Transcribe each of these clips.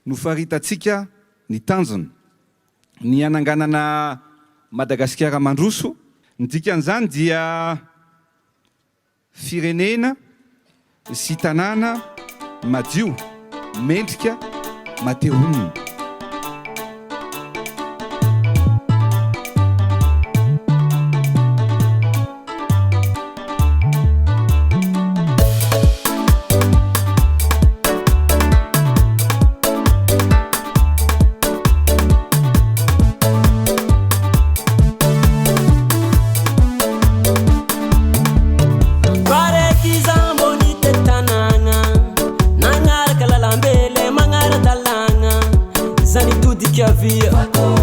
no faritatsika ny tanjona ny ananganana Madagasikara mandroso. Ny dikan'izany dia firenena sy tanàna madio, mendrika, matehonina.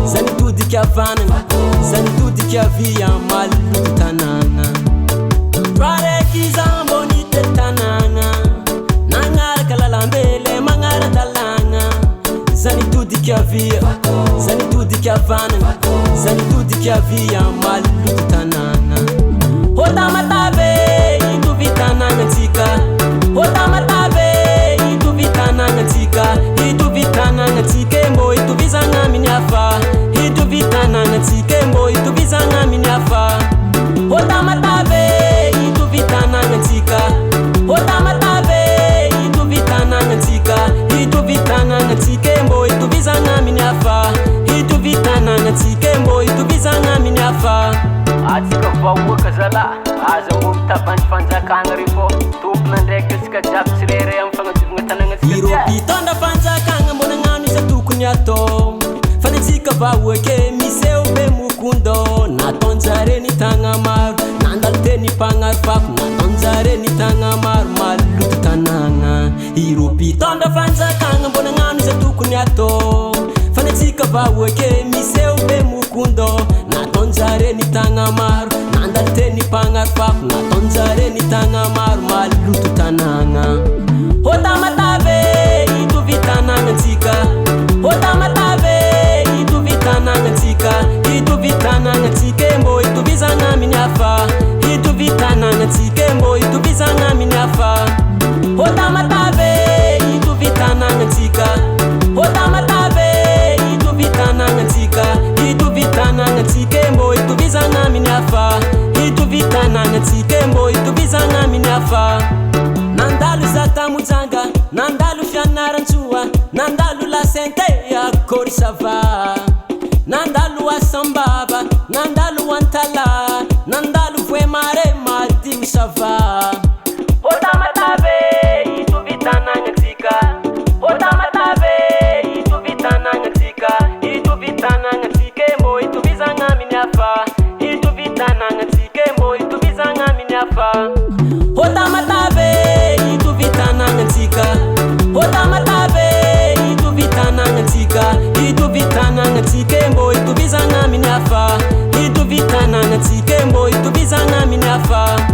Zany todika vanana, zany todika via maluto tanana. Rareki zamboni te tanana, nangara kalalambele mangara talana. Zany todika via, zany todika vanana, zany todika via maluto tanana. Hoda matabe itu vitanana tika, hoda matabe itu vitanana tika, itu vitanana tika mo itu visanga minyafa, itu vitanana tika mo itu visanga minyafa. Hoda matabe itu vitanana tika, hoda matabe itu vitanana tika, itu vitanana tika mo itu visanga minyafa, itu vitanana tika mo itu visanga minyafa. Atsika vahoaka zala aza momtapany fanjakana rifo tompona ndraiky tsika jiaby tsirairay amin'ny fagnadiovana tanagna tsika iro mpitondra fanjakana mbona gnano izy tokony atao fanitsika vahoake miseo be mokondo nataonjare ny tagna maro nandalo teny mpagnaro fako nataonjare ny tagna maro maloto tanagna iro mpitondra fanjakana mbona gnano izy tokony atao fanitsika vahoake miseo be mokondo nataonjare ny tagna maro nandalo teny mpagnaro fako nataonjare ny tagna maro maloto tanagna. Hoda matabe itu vitanana tika, hoda matabe itu vitanana tika, itu vitanana tika mo itu visanga minyafa, itu vitanana tika mo itu visanga minyafa. Hoda matabe itu vitanana tika, hoda matabe itu vitanana tika, itu vitanana tika mo itu visanga minyafa, itu vitanana tika mo itu visanga minyafa. Nandalu zata mujanga, nandalu fianarantsua, nandalu la sente akori sava, nandalu asambaba, nandalu antala, nandalu vue mare mati sava. Hoda matabe itu vitananga tika, hoda matabe itu vitananga tika, itu vitananga tika mo itu visanga minyafa, itu vitananga tika mo itu visanga minyafa. Hoda matabe itu vitananga tika, hoda matabe itu vitananga tika, itu vitananga tika mo itu visanga minyafa, itu vitananga tika mo itu visanga minyafa.